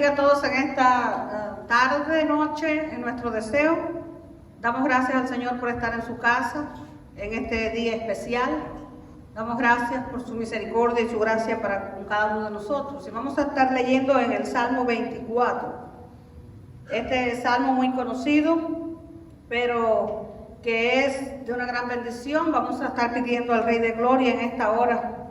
bendiga a todos en esta tarde, noche, en nuestro deseo. Damos gracias al Señor por estar en su casa en este día especial. Damos gracias por su misericordia y su gracia para con cada uno de nosotros. Y vamos a estar leyendo en el Salmo 24. Este salmo muy conocido, pero que es de una gran bendición. Vamos a estar pidiendo al Rey de Gloria en esta hora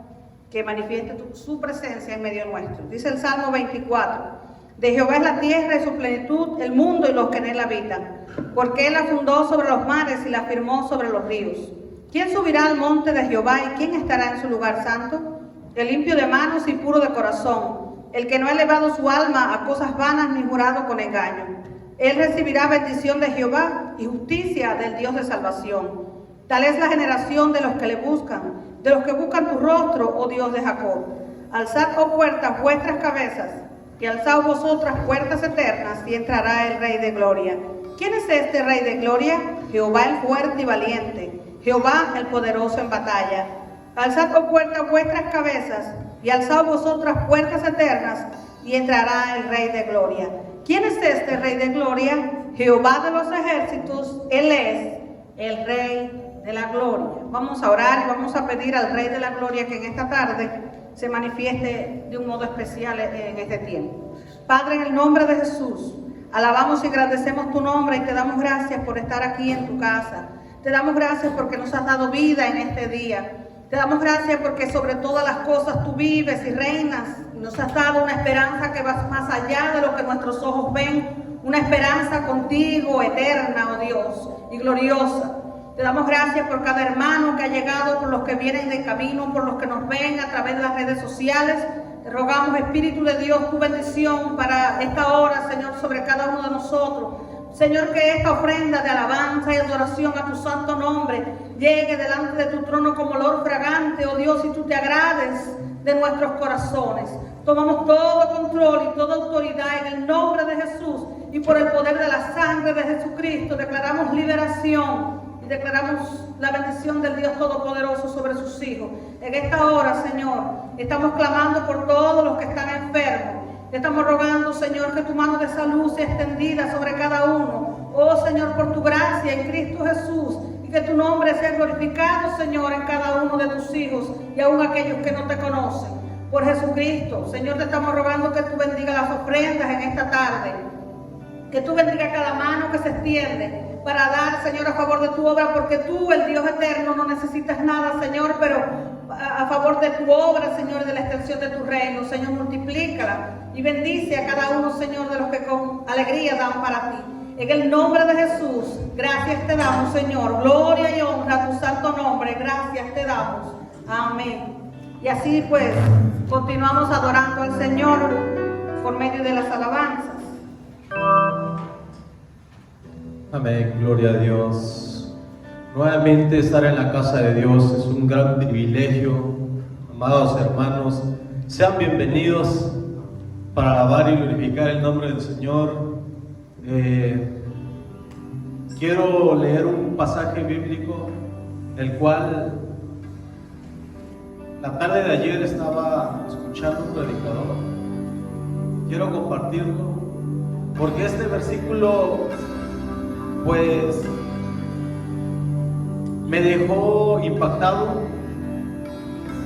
que manifieste su presencia en medio nuestro. Dice el Salmo 24: de Jehová es la tierra y su plenitud, el mundo y los que en él habitan. Porque él la fundó sobre los mares y la firmó sobre los ríos. ¿Quién subirá al monte de Jehová y quién estará en su lugar santo? El limpio de manos y puro de corazón, el que no ha elevado su alma a cosas vanas ni jurado con engaño. Él recibirá bendición de Jehová y justicia del Dios de salvación. Tal es la generación de los que le buscan, de los que buscan tu rostro, oh Dios de Jacob. Alzad, oh puertas, vuestras cabezas, y alzaos vosotras puertas eternas, y entrará el Rey de Gloria. ¿Quién es este Rey de Gloria? Jehová el fuerte y valiente, Jehová el poderoso en batalla. Alzad, oh puertas, vuestras cabezas, y alzaos vosotras puertas eternas, y entrará el Rey de Gloria. ¿Quién es este Rey de Gloria? Jehová de los ejércitos, Él es el Rey de la Gloria. Vamos a orar y vamos a pedir al Rey de la Gloria que en esta tarde se manifieste de un modo especial en este tiempo. Padre, en el nombre de Jesús, alabamos y agradecemos tu nombre y te damos gracias por estar aquí en tu casa. Te damos gracias porque nos has dado vida en este día. Te damos gracias porque sobre todas las cosas tú vives y reinas. Y nos has dado una esperanza que va más allá de lo que nuestros ojos ven. Una esperanza contigo, eterna, oh Dios, y gloriosa. Te damos gracias por cada hermano que ha llegado, por los que vienen de camino, por los que nos ven a través de las redes sociales. Te rogamos, Espíritu de Dios, tu bendición para esta hora, Señor, sobre cada uno de nosotros. Señor, que esta ofrenda de alabanza y adoración a tu santo nombre llegue delante de tu trono como olor fragante, oh Dios, y tú te agrades de nuestros corazones. Tomamos todo control y toda autoridad en el nombre de Jesús y por el poder de la sangre de Jesucristo declaramos liberación y declaramos la bendición del Dios Todopoderoso sobre sus hijos. En esta hora, Señor, estamos clamando por todos los que están enfermos. Te estamos rogando, Señor, que tu mano de salud sea extendida sobre cada uno. Oh, Señor, por tu gracia en Cristo Jesús. Y que tu nombre sea glorificado, Señor, en cada uno de tus hijos y aún aquellos que no te conocen. Por Jesucristo, Señor, te estamos rogando que tú bendiga las ofrendas en esta tarde. Que tú bendiga cada mano que se extiende para dar, Señor, a favor de tu obra, porque tú, el Dios eterno, no necesitas nada, Señor, pero a favor de tu obra, Señor, y de la extensión de tu reino, Señor, multiplícala y bendice a cada uno, Señor, de los que con alegría dan para ti. En el nombre de Jesús, gracias te damos, Señor, gloria y honra a tu santo nombre, gracias te damos. Amén. Y así pues, continuamos adorando al Señor por medio de las alabanzas. Amén, gloria a Dios. Nuevamente estar en la casa de Dios es un gran privilegio. Amados hermanos, sean bienvenidos para alabar y glorificar el nombre del Señor. Quiero leer un pasaje bíblico, el cual la tarde de ayer estaba escuchando un predicador. Quiero compartirlo, porque este versículo pues me dejó impactado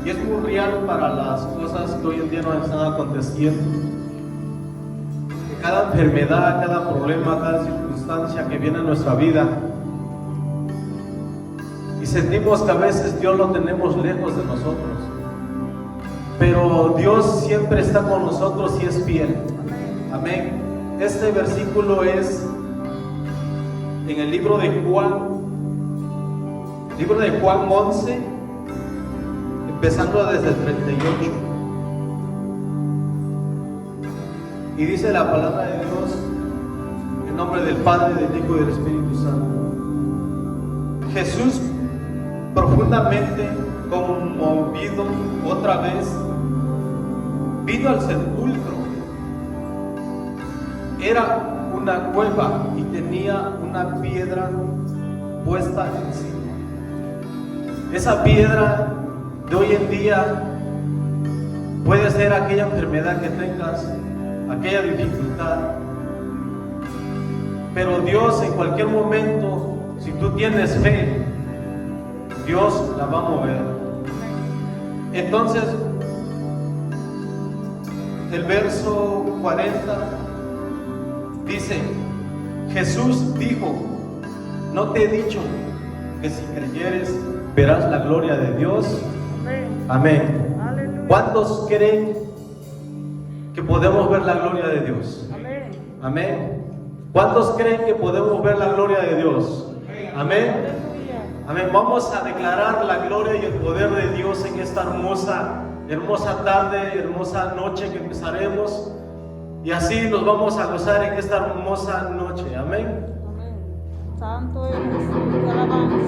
y es muy real para las cosas que hoy en día nos están aconteciendo. Que cada enfermedad, cada problema, cada circunstancia que viene a nuestra vida y sentimos que a veces Dios lo tenemos lejos de nosotros, pero Dios siempre está con nosotros y es fiel. Amén. Este versículo es en el libro de Juan 11, empezando desde el 38. Y dice la palabra de Dios, en nombre del Padre, del Hijo y del Espíritu Santo. Jesús, profundamente conmovido otra vez, vino al sepulcro. Era una cueva y tenía una piedra puesta encima. Esa piedra de hoy en día puede ser aquella enfermedad que tengas, aquella dificultad. Pero Dios en cualquier momento, si tú tienes fe, Dios la va a mover. Entonces, el verso 40 dice, Jesús dijo, ¿no te he dicho que si creyeres verás la gloria de Dios? Amén. ¿Cuántos creen que podemos ver la gloria de Dios? Amén. ¿Cuántos creen que podemos ver la gloria de Dios? Amén. Amén. Vamos a declarar la gloria y el poder de Dios en esta hermosa tarde, hermosa noche que empezaremos. Y así nos vamos a gozar en esta hermosa noche. Amén. Santo eres, te alabamos,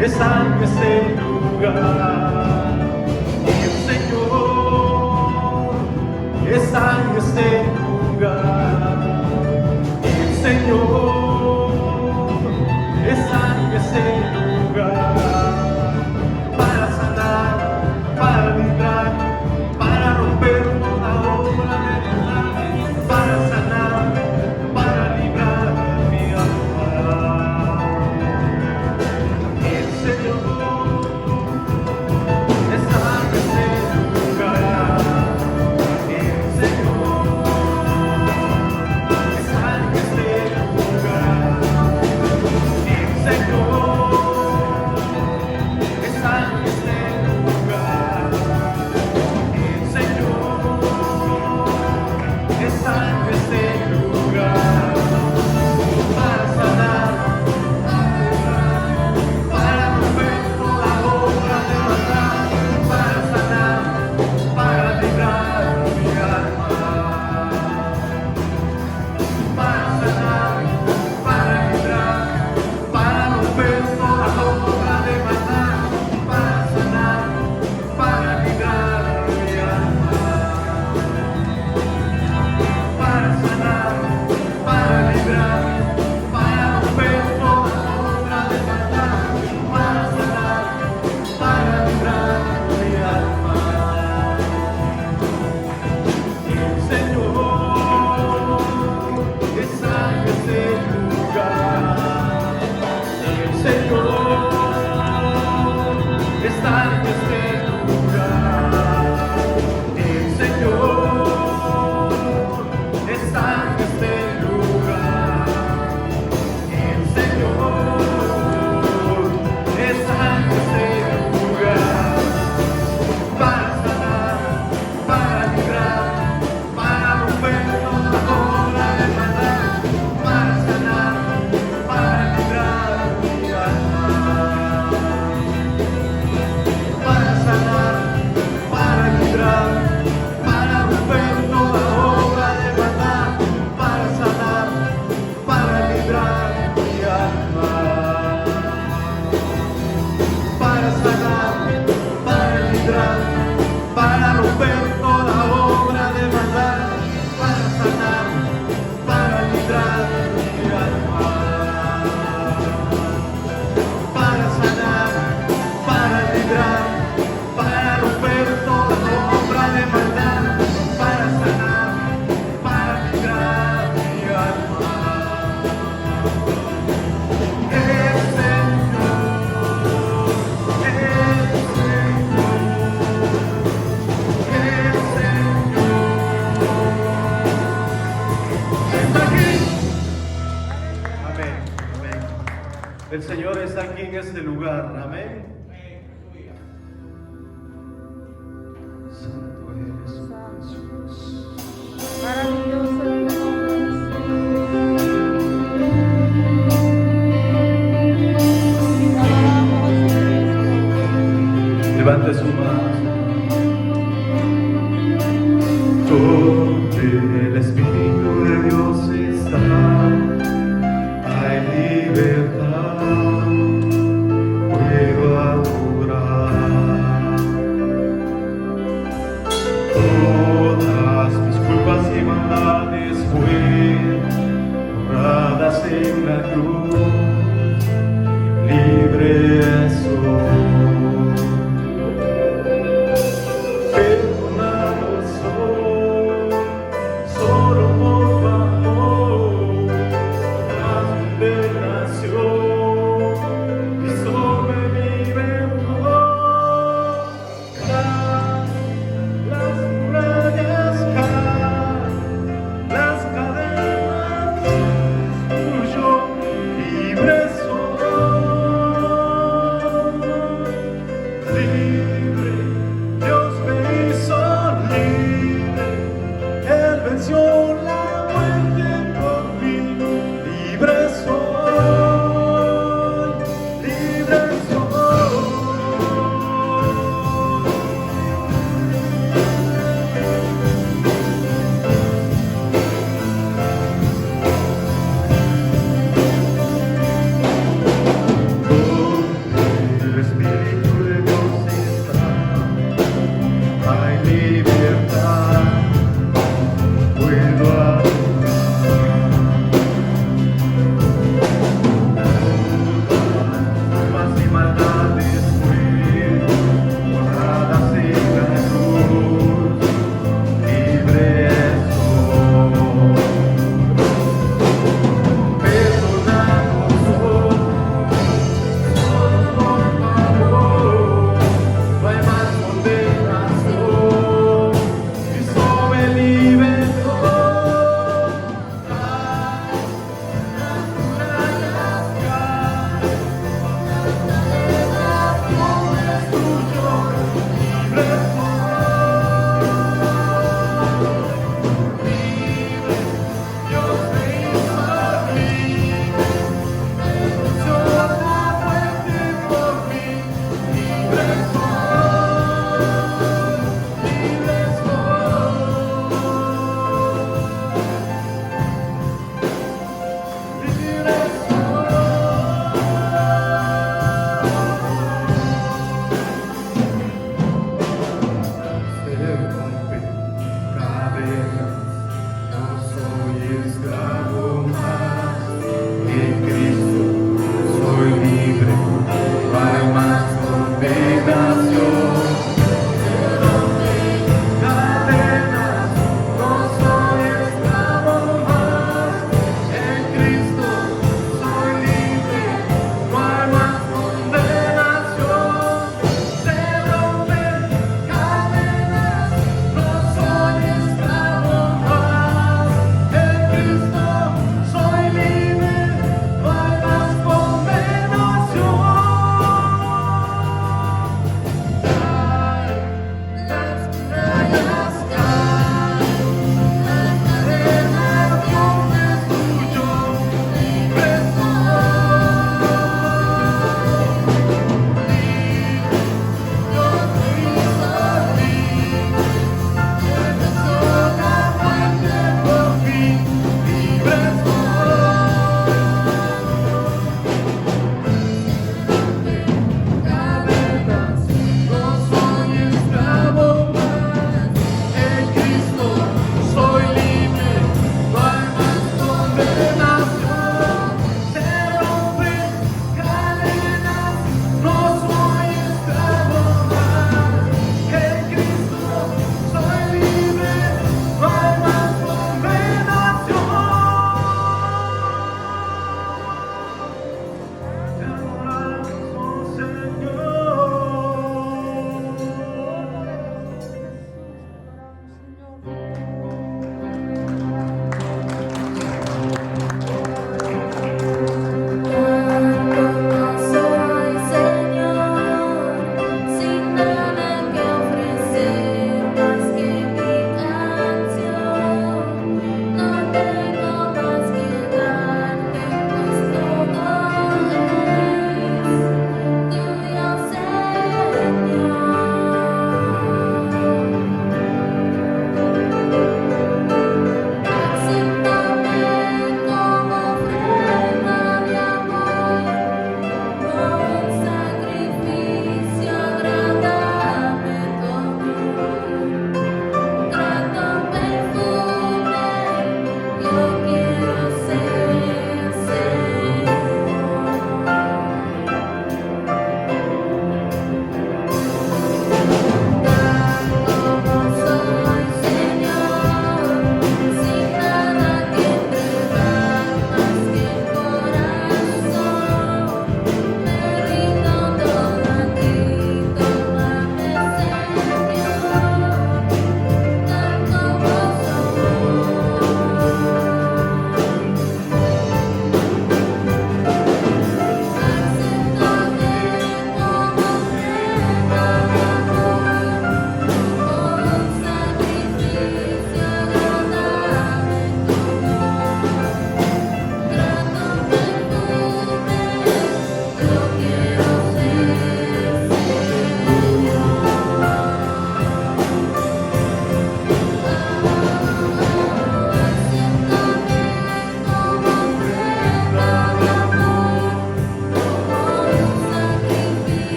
Está en este lugar, el Señor está en este lugar, el Señor está en este lugar, para sanar, para librar, para romper toda obra de maldad, para sanar, para librar mi alma. El Señor está aquí en este lugar, amén. Santo eres Jesús. maravilloso es tu nombre, te alabamos, Jesucristo. Levante su mano. Donde el Espíritu de Dios está, en la cruz, libre soy. Perdonado soy, solo por favor, más liberación y sobre mi redentor. Las murallas caen, las cadenas tuyo, libre soy.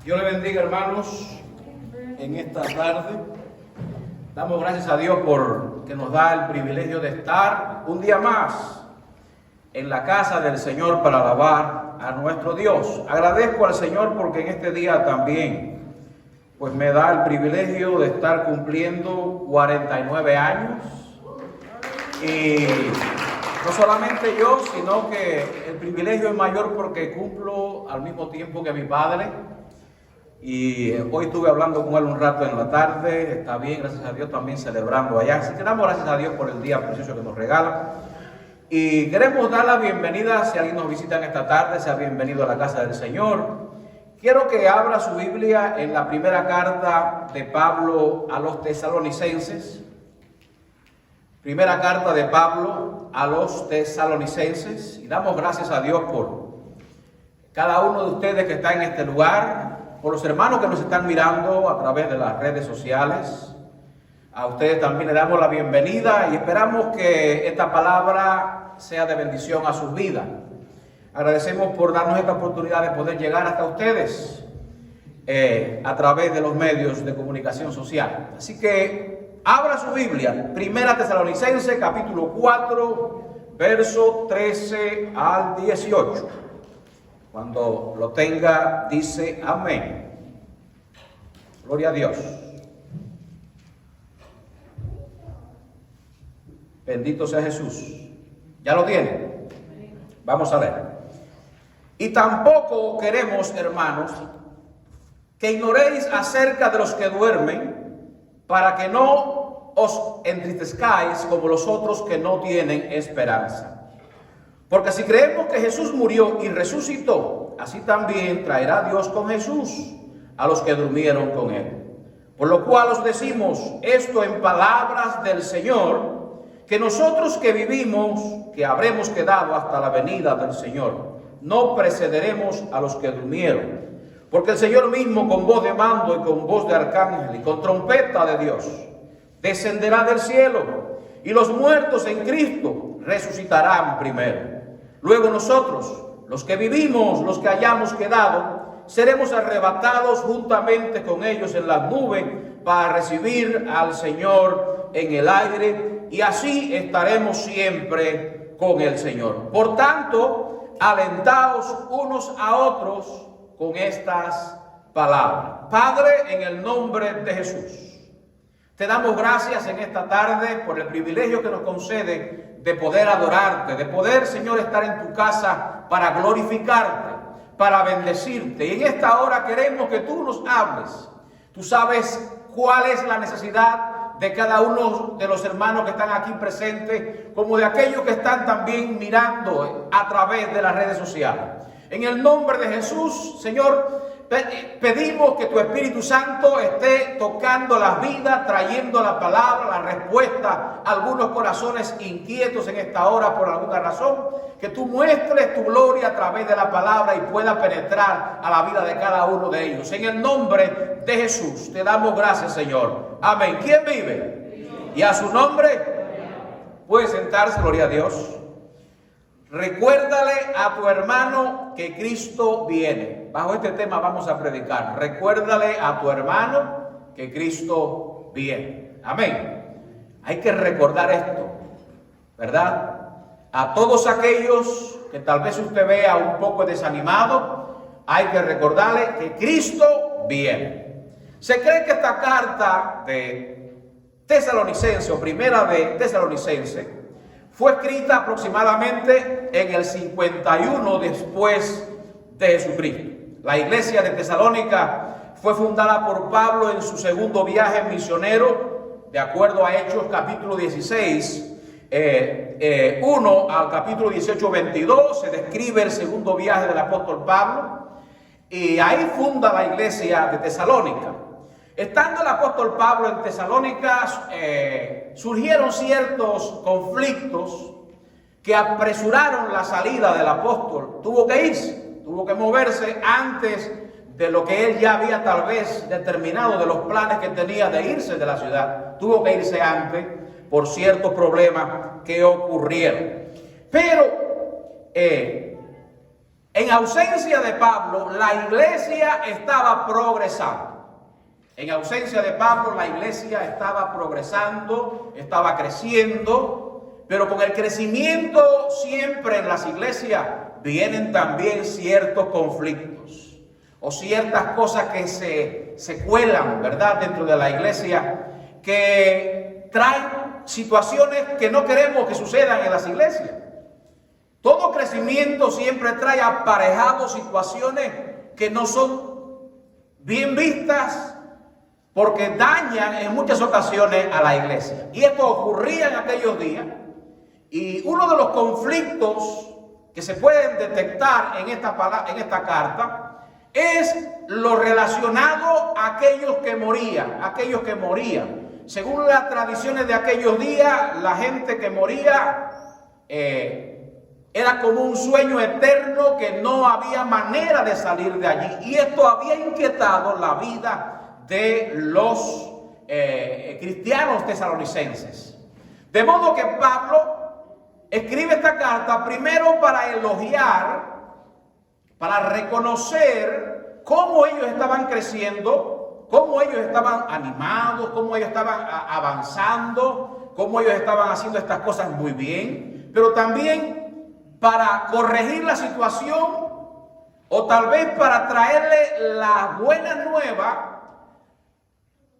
Dios le bendiga, hermanos, en esta tarde. Damos gracias a Dios por que nos da el privilegio de estar un día más en la casa del Señor para alabar a nuestro Dios. Agradezco al Señor porque en este día también pues me da el privilegio de estar cumpliendo 49 años. Y no solamente yo, sino que el privilegio es mayor porque cumplo al mismo tiempo que mi padre. Y hoy estuve hablando con él un rato en la tarde. Está bien, gracias a Dios, también celebrando allá. Así que damos gracias a Dios por el día precioso que nos regala. Y queremos dar la bienvenida, si alguien nos visita en esta tarde, sea bienvenido a la casa del Señor. Quiero que abra su Biblia en la primera carta de Pablo a los tesalonicenses. Primera carta de Pablo a los tesalonicenses. Y damos gracias a Dios por cada uno de ustedes que está en este lugar, por los hermanos que nos están mirando a través de las redes sociales. A ustedes también le damos la bienvenida y esperamos que esta palabra sea de bendición a sus vidas. Agradecemos por darnos esta oportunidad de poder llegar hasta ustedes a través de los medios de comunicación social. Así que abra su Biblia, Primera Tesalonicenses, capítulo 4, verso 13 al 18. Cuando lo tenga, dice amén. Gloria a Dios. Bendito sea Jesús. ¿Ya lo tiene? Vamos a leer. Y tampoco queremos, hermanos, que ignoréis acerca de los que duermen, para que no os entristezcáis como los otros que no tienen esperanza. Porque si creemos que Jesús murió y resucitó, así también traerá Dios con Jesús a los que durmieron con él. Por lo cual os decimos esto en palabras del Señor, que nosotros que vivimos, que habremos quedado hasta la venida del Señor, no precederemos a los que durmieron. Porque el Señor mismo, con voz de mando y con voz de arcángel y con trompeta de Dios, descenderá del cielo, y los muertos en Cristo resucitarán primero. Luego nosotros, los que vivimos, los que hayamos quedado, seremos arrebatados juntamente con ellos en las nubes para recibir al Señor en el aire, y así estaremos siempre con el Señor. Por tanto, alentaos unos a otros con estas palabras. Padre, en el nombre de Jesús, te damos gracias en esta tarde por el privilegio que nos concede de poder adorarte, de poder, Señor, estar en tu casa para glorificarte, para bendecirte. Y en esta hora queremos que tú nos hables. Tú sabes cuál es la necesidad de cada uno de los hermanos que están aquí presentes, como de aquellos que están también mirando a través de las redes sociales. En el nombre de Jesús, Señor, pedimos que tu Espíritu Santo esté tocando las vidas, trayendo la palabra, la respuesta a algunos corazones inquietos en esta hora por alguna razón. Que tú muestres tu gloria a través de la palabra y pueda penetrar a la vida de cada uno de ellos. En el nombre de Jesús te damos gracias, Señor. Amén. ¿Quién vive? Y a su nombre puede sentarse, gloria a Dios. Recuérdale a tu hermano que Cristo viene. Bajo este tema vamos a predicar. Recuérdale a tu hermano que Cristo viene. Amén. Hay que recordar esto, ¿verdad? A todos aquellos que tal vez usted vea un poco desanimado, hay que recordarle que Cristo viene. Se cree que esta carta de Tesalonicense o primera de Tesalonicense fue escrita aproximadamente en el 51 después de Jesucristo. La iglesia de Tesalónica fue fundada por Pablo en su segundo viaje misionero, de acuerdo a Hechos capítulo 16, 1 al capítulo 18, 22, se describe el segundo viaje del apóstol Pablo, y ahí funda la iglesia de Tesalónica. Estando el apóstol Pablo en Tesalónica, surgieron ciertos conflictos que apresuraron la salida del apóstol. Tuvo que irse, tuvo que moverse antes de lo que él ya había tal vez determinado, de los planes que tenía de irse de la ciudad. Tuvo que irse antes por ciertos problemas que ocurrieron. Pero En ausencia de Pablo, la iglesia estaba progresando. En ausencia de Pablo, la iglesia estaba progresando, estaba creciendo, pero con el crecimiento siempre en las iglesias vienen también ciertos conflictos o ciertas cosas que se cuelan, ¿verdad?, dentro de la iglesia, que traen situaciones que no queremos que sucedan en las iglesias. Todo crecimiento siempre trae aparejados situaciones que no son bien vistas, porque dañan en muchas ocasiones a la iglesia. Y esto ocurría en aquellos días. Y uno de los conflictos que se pueden detectar en esta carta es lo relacionado a aquellos que morían. Según las tradiciones de aquellos días, la gente que moría era como un sueño eterno que no había manera de salir de allí. Y esto había inquietado la vida de los cristianos tesalonicenses. De modo que Pablo escribe esta carta primero para elogiar, para reconocer cómo ellos estaban creciendo, cómo ellos estaban animados, cómo ellos estaban avanzando, cómo ellos estaban haciendo estas cosas muy bien, pero también para corregir la situación o tal vez para traerle la buena nueva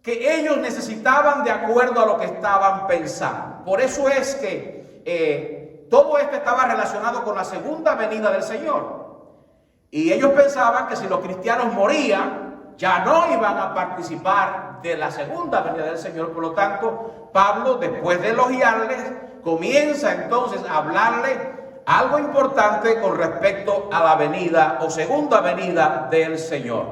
que ellos necesitaban de acuerdo a lo que estaban pensando. Por eso es que todo esto estaba relacionado con la segunda venida del Señor. Y ellos pensaban que si los cristianos morían, ya no iban a participar de la segunda venida del Señor. Por lo tanto, Pablo, después de elogiarles, comienza entonces a hablarle algo importante con respecto a la venida o segunda venida del Señor.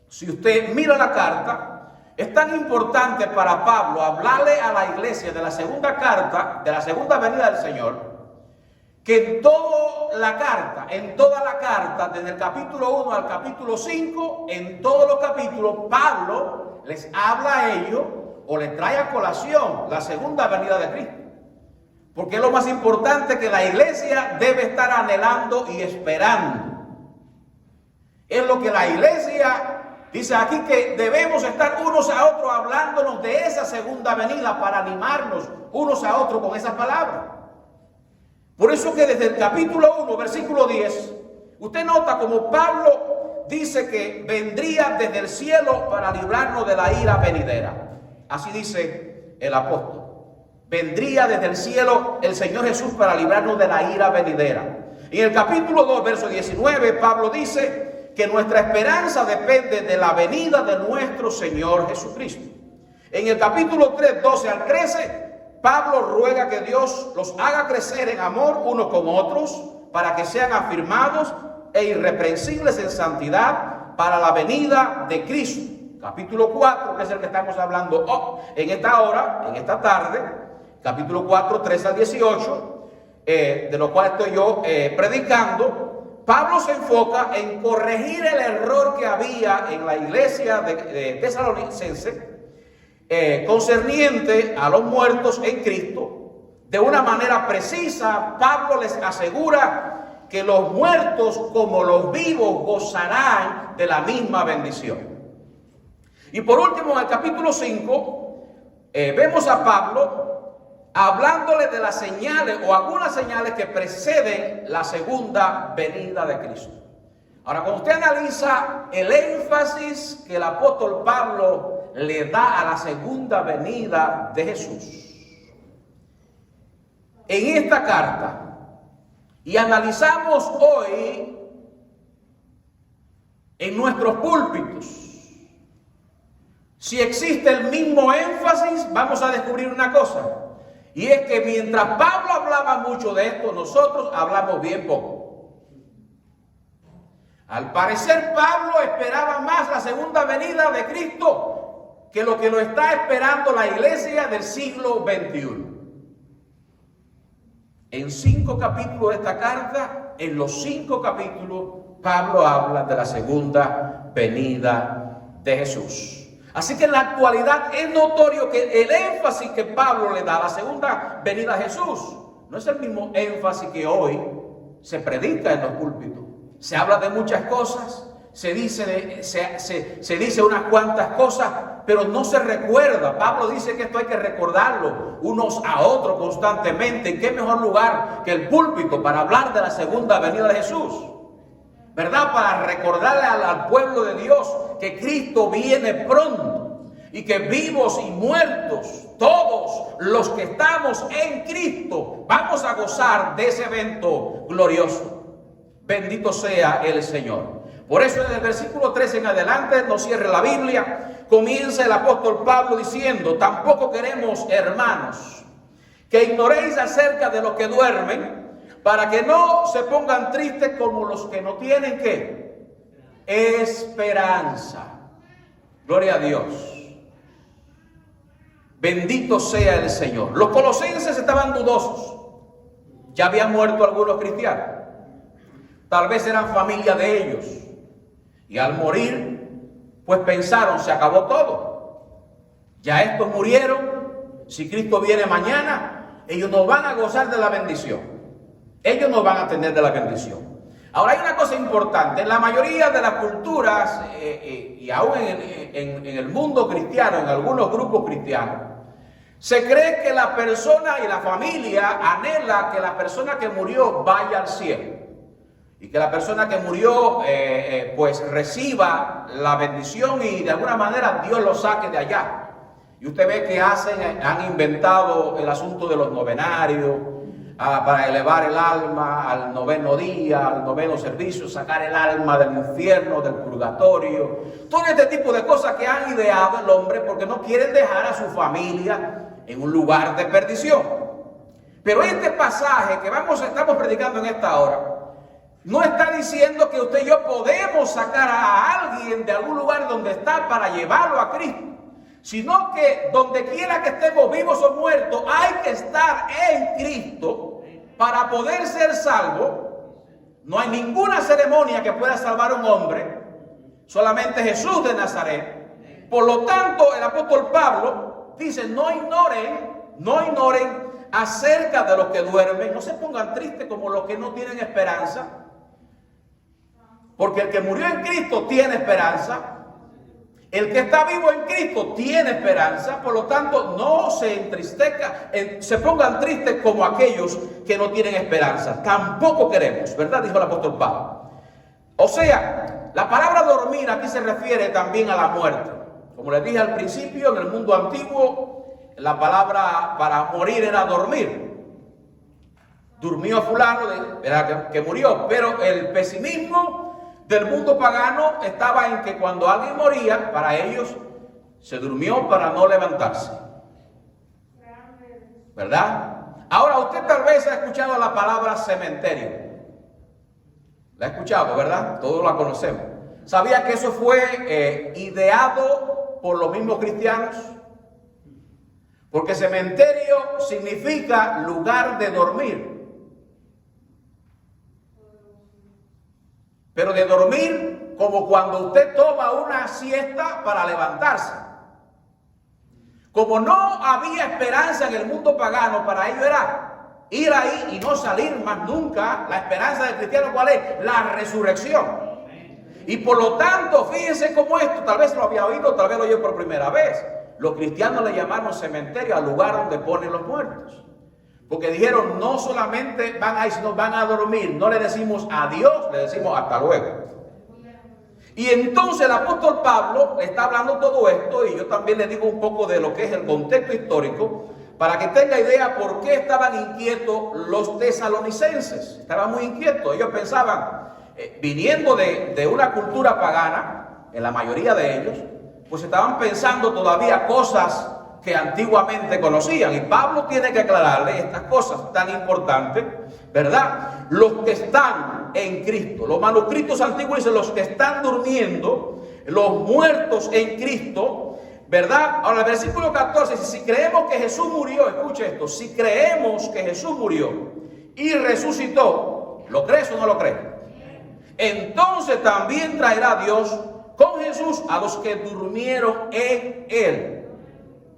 Si usted mira la carta, es tan importante para Pablo hablarle a la iglesia de la segunda carta, de la segunda venida del Señor, que en toda la carta, desde el capítulo 1 al capítulo 5, en todos los capítulos, Pablo les habla a ellos o les trae a colación la segunda venida de Cristo. Porque es lo más importante que la iglesia debe estar anhelando y esperando. Es lo que la iglesia dice aquí, que debemos estar unos a otros hablándonos de esa segunda venida para animarnos unos a otros con esas palabras. Por eso que desde el capítulo 1, versículo 10, usted nota como Pablo dice que vendría desde el cielo para librarnos de la ira venidera. Así dice el apóstol. Vendría desde el cielo el Señor Jesús para librarnos de la ira venidera. Y en el capítulo 2, verso 19, Pablo dice que nuestra esperanza depende de la venida de nuestro Señor Jesucristo. En el capítulo 3, 12 al 13, Pablo ruega que Dios los haga crecer en amor unos con otros para que sean afirmados e irreprensibles en santidad para la venida de Cristo. Capítulo 4, que es el que estamos hablando en esta hora, en esta tarde, capítulo 4, 13 al 18, de lo cual estoy yo predicando. Pablo se enfoca en corregir el error que había en la iglesia de tesalonicense concerniente a los muertos en Cristo. De una manera precisa, Pablo les asegura que los muertos como los vivos gozarán de la misma bendición. Y por último, en el capítulo 5, vemos a Pablo hablándole de las señales o algunas señales que preceden la segunda venida de Cristo. Ahora, cuando usted analiza el énfasis que el apóstol Pablo le da a la segunda venida de Jesús en esta carta, y analizamos hoy en nuestros púlpitos, si existe el mismo énfasis, vamos a descubrir una cosa. Y es que mientras Pablo hablaba mucho de esto, nosotros hablamos bien poco. Al parecer, Pablo esperaba más la segunda venida de Cristo que lo está esperando la iglesia del siglo XXI. En 5 capítulos de esta carta, en los 5 capítulos, Pablo habla de la segunda venida de Jesús. Así que en la actualidad es notorio que el énfasis que Pablo le da a la segunda venida de Jesús no es el mismo énfasis que hoy se predica en los púlpitos. se habla de muchas cosas, se dice unas cuantas cosas, pero no se recuerda. Pablo dice que esto hay que recordarlo unos a otros constantemente. ¿Y qué mejor lugar que el púlpito para hablar de la segunda venida de Jesús? ¿Verdad? Para recordarle al pueblo de Dios que Cristo viene pronto y que vivos y muertos, todos los que estamos en Cristo, vamos a gozar de ese evento glorioso. Bendito sea el Señor. Por eso en el versículo 13 en adelante, no cierre la Biblia, comienza el apóstol Pablo diciendo: tampoco queremos, hermanos, que ignoréis acerca de los que duermen, para que no se pongan tristes como los que no tienen ¿qué? Esperanza. Gloria a Dios. Bendito sea el Señor. Los colosenses estaban dudosos. Ya habían muerto algunos cristianos. Tal vez eran familia de ellos. Y al morir, pues pensaron, se acabó todo. Ya estos murieron. Si Cristo viene mañana, ellos no van a gozar de la bendición. Ellos no van a tener de la bendición. Ahora hay una cosa importante. En la mayoría de las culturas, y aún en el mundo cristiano, en algunos grupos cristianos, se cree que la persona y la familia anhela que la persona que murió vaya al cielo. Y que la persona que murió pues reciba la bendición y de alguna manera Dios lo saque de allá. Y usted ve que han inventado el asunto de los novenarios para elevar el alma al noveno día, al noveno servicio, sacar el alma del infierno, del purgatorio. Todo este tipo de cosas que han ideado el hombre porque no quieren dejar a su familia en un lugar de perdición. Pero este pasaje que estamos predicando en esta hora, no está diciendo que usted y yo podemos sacar a alguien de algún lugar donde está para llevarlo a Cristo, sino que donde quiera que estemos vivos o muertos, hay que estar en Cristo para poder ser salvo. No hay ninguna ceremonia que pueda salvar a un hombre, solamente Jesús de Nazaret. Por lo tanto, el apóstol Pablo dice: no ignoren acerca de los que duermen, no se pongan tristes como los que no tienen esperanza. Porque el que murió en Cristo tiene esperanza. El que está vivo en Cristo tiene esperanza. Por lo tanto, no se entristezcan, se pongan tristes como aquellos que no tienen esperanza. Tampoco queremos, ¿verdad? Dijo el apóstol Pablo. O sea, la palabra dormir aquí se refiere también a la muerte. Como les dije al principio, en el mundo antiguo, la palabra para morir era dormir. Durmió fulano, era que murió. Pero el pesimismo del mundo pagano estaba en que cuando alguien moría, para ellos se durmió para no levantarse. ¿Verdad? Ahora usted tal vez ha escuchado la palabra cementerio. La ha escuchado, ¿verdad? Todos la conocemos. ¿Sabía que eso fue ideado por los mismos cristianos? Porque cementerio significa lugar de dormir. Pero de dormir como cuando usted toma una siesta para levantarse. Como no había esperanza en el mundo pagano, para ellos era ir ahí y no salir más nunca. La esperanza del cristiano, ¿cuál es? La resurrección. Y por lo tanto, fíjense cómo esto, tal vez lo había oído, tal vez lo oyó por primera vez. Los cristianos le llamaron cementerio al lugar donde ponen los muertos. Porque dijeron, no solamente van a ir, sino van a dormir. No le decimos adiós, le decimos hasta luego. Y entonces el apóstol Pablo está hablando todo esto, y yo también le digo un poco de lo que es el contexto histórico, para que tenga idea por qué estaban inquietos los tesalonicenses. Estaban muy inquietos. Ellos pensaban, viniendo de una cultura pagana, en la mayoría de ellos, pues estaban pensando todavía cosas que antiguamente conocían. Y Pablo tiene que aclararle estas cosas tan importantes, ¿verdad? Los que están en Cristo. Los manuscritos antiguos dicen los que están durmiendo, los muertos en Cristo, ¿verdad? Ahora el versículo 14 dice, si creemos que Jesús murió, escuche esto, si creemos que Jesús murió y resucitó, ¿lo crees o no lo crees? Entonces también traerá Dios con Jesús a los que durmieron en Él.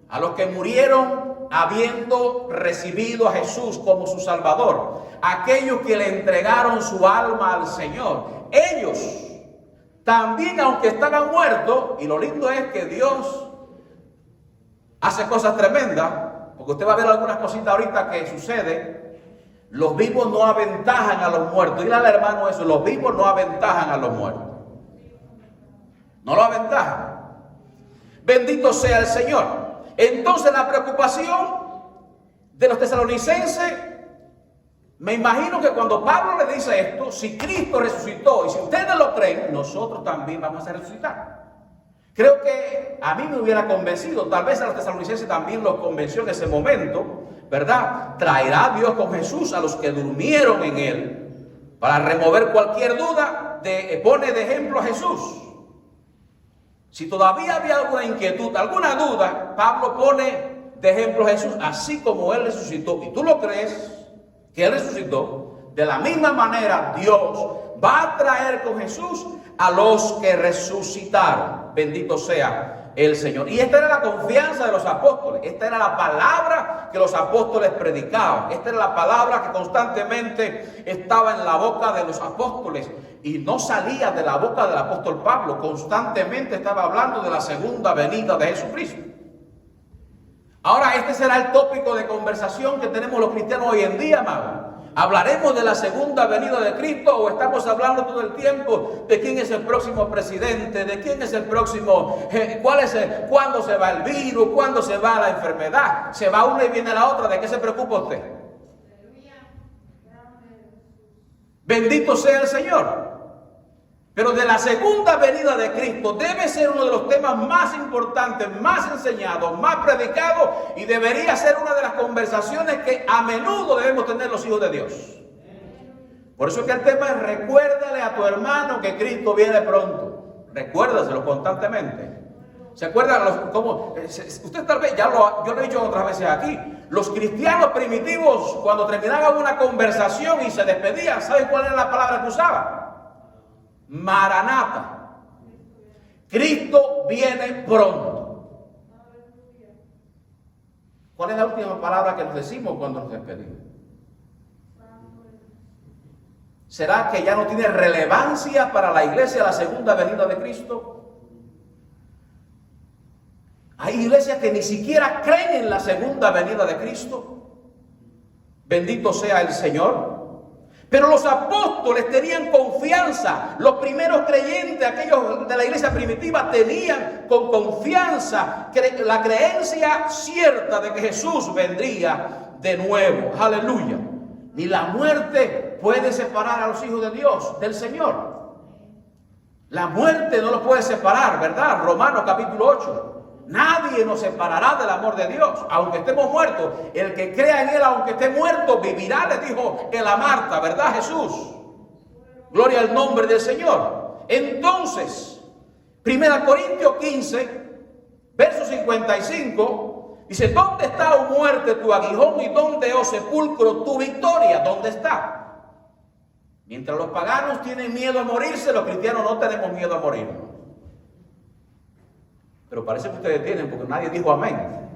A los que murieron habiendo recibido a Jesús como su Salvador. aquellos que le entregaron su alma al Señor. Ellos también, aunque estaban muertos, y lo lindo es que Dios hace cosas tremendas, porque usted va a ver algunas cositas ahorita que sucede. Los vivos no aventajan a los muertos. Dile al hermano eso, los vivos no aventajan a los muertos. No lo aventajan. Bendito sea el Señor. Entonces la preocupación de los tesalonicenses, me imagino que cuando Pablo le dice esto, si Cristo resucitó y si ustedes lo creen, nosotros también vamos a resucitar. Creo que a mí me hubiera convencido, tal vez a los tesalonicenses también los convenció en ese momento, ¿verdad? Traerá Dios con Jesús a los que durmieron en él, para remover cualquier duda, pone de ejemplo a Jesús. Si todavía había alguna inquietud, alguna duda, Pablo pone de ejemplo a Jesús, así como él resucitó, y tú lo crees que él resucitó, de la misma manera Dios va a traer con Jesús a los que resucitaron. Bendito sea el Señor. Y esta era la confianza de los apóstoles, esta era la palabra que los apóstoles predicaban, esta era la palabra que constantemente estaba en la boca de los apóstoles y no salía de la boca del apóstol Pablo. Constantemente estaba hablando de la segunda venida de Jesucristo. Ahora, este será el tópico de conversación que tenemos los cristianos hoy en día, amado. ¿Hablaremos de la segunda venida de Cristo o estamos hablando todo el tiempo de quién es el próximo presidente, de quién es el próximo, cuándo se va el virus, cuándo se va la enfermedad? Se va una y viene la otra. ¿De qué se preocupa usted? Bendito sea el Señor. Pero de la segunda venida de Cristo debe ser uno de los temas más importantes, más enseñados, más predicados, y debería ser una de las conversaciones que a menudo debemos tener los hijos de Dios. Por eso es que el tema es: recuérdale a tu hermano que Cristo viene pronto. Recuérdaselo constantemente. ¿Se acuerdan cómo? Usted tal vez, yo lo he dicho otras veces aquí, los cristianos primitivos cuando terminaban una conversación y se despedían, ¿saben cuál era la palabra que usaban? Maranata. Cristo viene pronto. ¿Cuál es la última palabra que nos decimos cuando nos despedimos? ¿Será que ya no tiene relevancia para la iglesia la segunda venida de Cristo? Hay iglesias que ni siquiera creen en la segunda venida de Cristo. Bendito sea el Señor. Pero los apóstoles tenían confianza. Los primeros creyentes, aquellos de la iglesia primitiva, tenían con confianza la creencia cierta de que Jesús vendría de nuevo. Aleluya. Ni la muerte puede separar a los hijos de Dios del Señor. La muerte no los puede separar, ¿verdad? Romanos capítulo 8. Nadie nos separará del amor de Dios, aunque estemos muertos. El que crea en Él, aunque esté muerto, vivirá, le dijo él a Marta, ¿verdad, Jesús? Gloria al nombre del Señor. Entonces, 1 Corintios 15, verso 55, dice: ¿dónde está, oh muerte, tu aguijón? ¿Y dónde, oh sepulcro, tu victoria? ¿Dónde está? Mientras los paganos tienen miedo a morirse, los cristianos no tenemos miedo a morirnos. Pero parece que ustedes tienen, porque nadie dijo amén.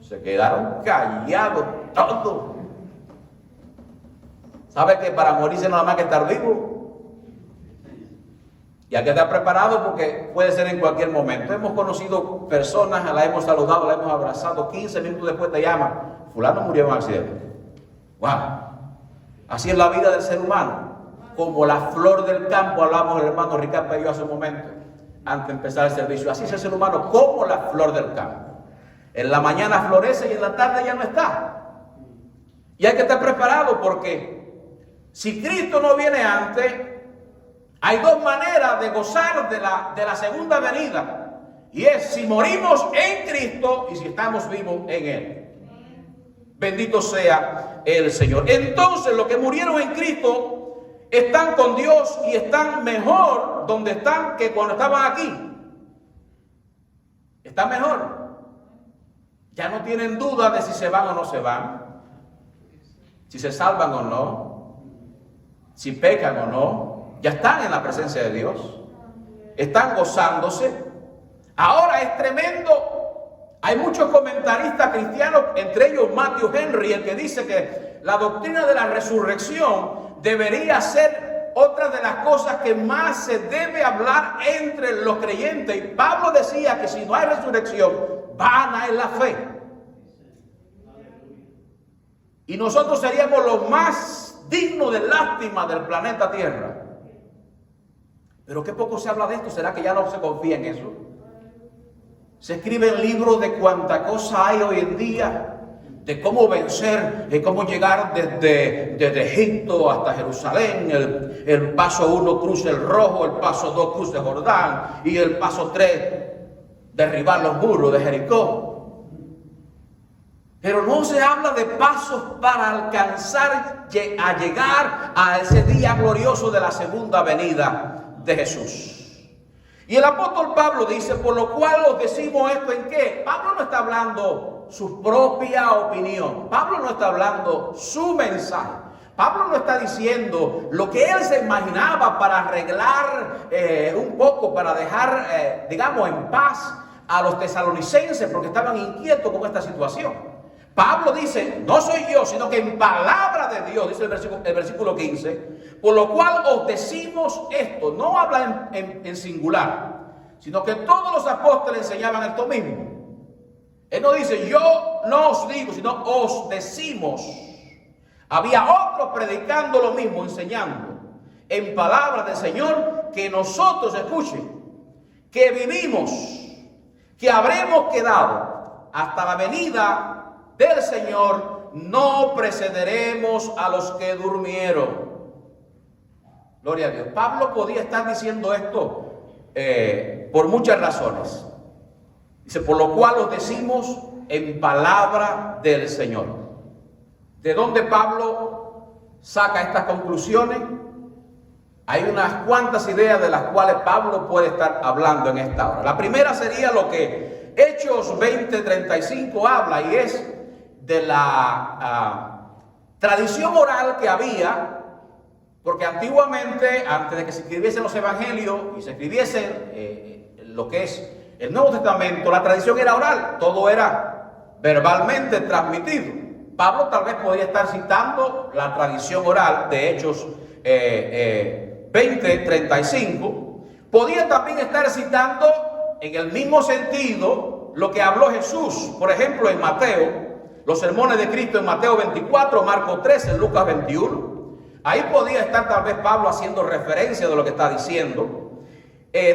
Se quedaron callados todos. ¿Sabe que para morirse nada más que estar vivo? Y hay que estar preparado porque puede ser en cualquier momento. Hemos conocido personas, la hemos saludado, la hemos abrazado, 15 minutos después te llaman: fulano murió en un accidente. ¡Wow! Así es la vida del ser humano. Como la flor del campo, hablamos el hermano Ricardo y yo hace un momento, antes de empezar el servicio. Así es el ser humano, como la flor del campo. En la mañana florece y en la tarde ya no está. Y hay que estar preparado, porque si Cristo no viene antes, hay dos maneras de gozar de la segunda venida. Y es si morimos en Cristo y si estamos vivos en Él. Bendito sea el Señor. Entonces los que murieron en Cristo están con Dios y están mejor donde están que cuando estaban aquí. Están mejor. Ya no tienen duda de si se van o no se van, si se salvan o no, si pecan o no. Ya están en la presencia de Dios. Están gozándose. Ahora es tremendo Hay muchos comentaristas cristianos, entre ellos Matthew Henry, el que dice que la doctrina de la resurrección debería ser otra de las cosas que más se debe hablar entre los creyentes. Y Pablo decía que si no hay resurrección, vana es la fe. Y nosotros seríamos los más dignos de lástima del planeta Tierra. Pero qué poco se habla de esto. ¿Será que ya no se confía en eso? Se escriben libros de cuánta cosa hay hoy en día, de cómo vencer, de cómo llegar desde Egipto hasta Jerusalén. El paso 1, cruce el Rojo; el paso 2, cruce Jordán; y el paso 3, derribar los muros de Jericó. Pero no se habla de pasos para alcanzar a llegar a ese día glorioso de la segunda venida de Jesús. Y el apóstol Pablo dice, por lo cual os decimos esto, ¿en qué? Pablo no está hablando su propia opinión. Pablo no está hablando su mensaje. Pablo no está diciendo lo que él se imaginaba para arreglar un poco, para dejar, digamos, en paz a los tesalonicenses, porque estaban inquietos con esta situación. Pablo dice, no soy yo, sino que en palabra de Dios, dice el versículo 15, por lo cual os decimos esto. No habla en singular, sino que todos los apóstoles enseñaban esto mismo. Él no dice, yo no os digo, sino os decimos. Había otros predicando lo mismo, enseñando en palabra del Señor, que nosotros, escuchen, que vivimos, que habremos quedado hasta la venida del Señor, no precederemos a los que durmieron. Gloria a Dios. Pablo podía estar diciendo esto por muchas razones. Dice, por lo cual os decimos en palabra del Señor. ¿De dónde Pablo saca estas conclusiones? Hay unas cuantas ideas de las cuales Pablo puede estar hablando en esta hora. La primera sería lo que Hechos 20:35 habla, y es de la tradición oral que había, porque antiguamente, antes de que se escribiesen los evangelios y se escribiese lo que es el Nuevo Testamento, la tradición era oral, todo era verbalmente transmitido. Pablo tal vez podría estar citando la tradición oral de Hechos 20:35, podía también estar citando en el mismo sentido lo que habló Jesús, por ejemplo en Mateo, los sermones de Cristo en Mateo 24, Marcos 13, Lucas 21. Ahí podía estar tal vez Pablo haciendo referencia de lo que está diciendo.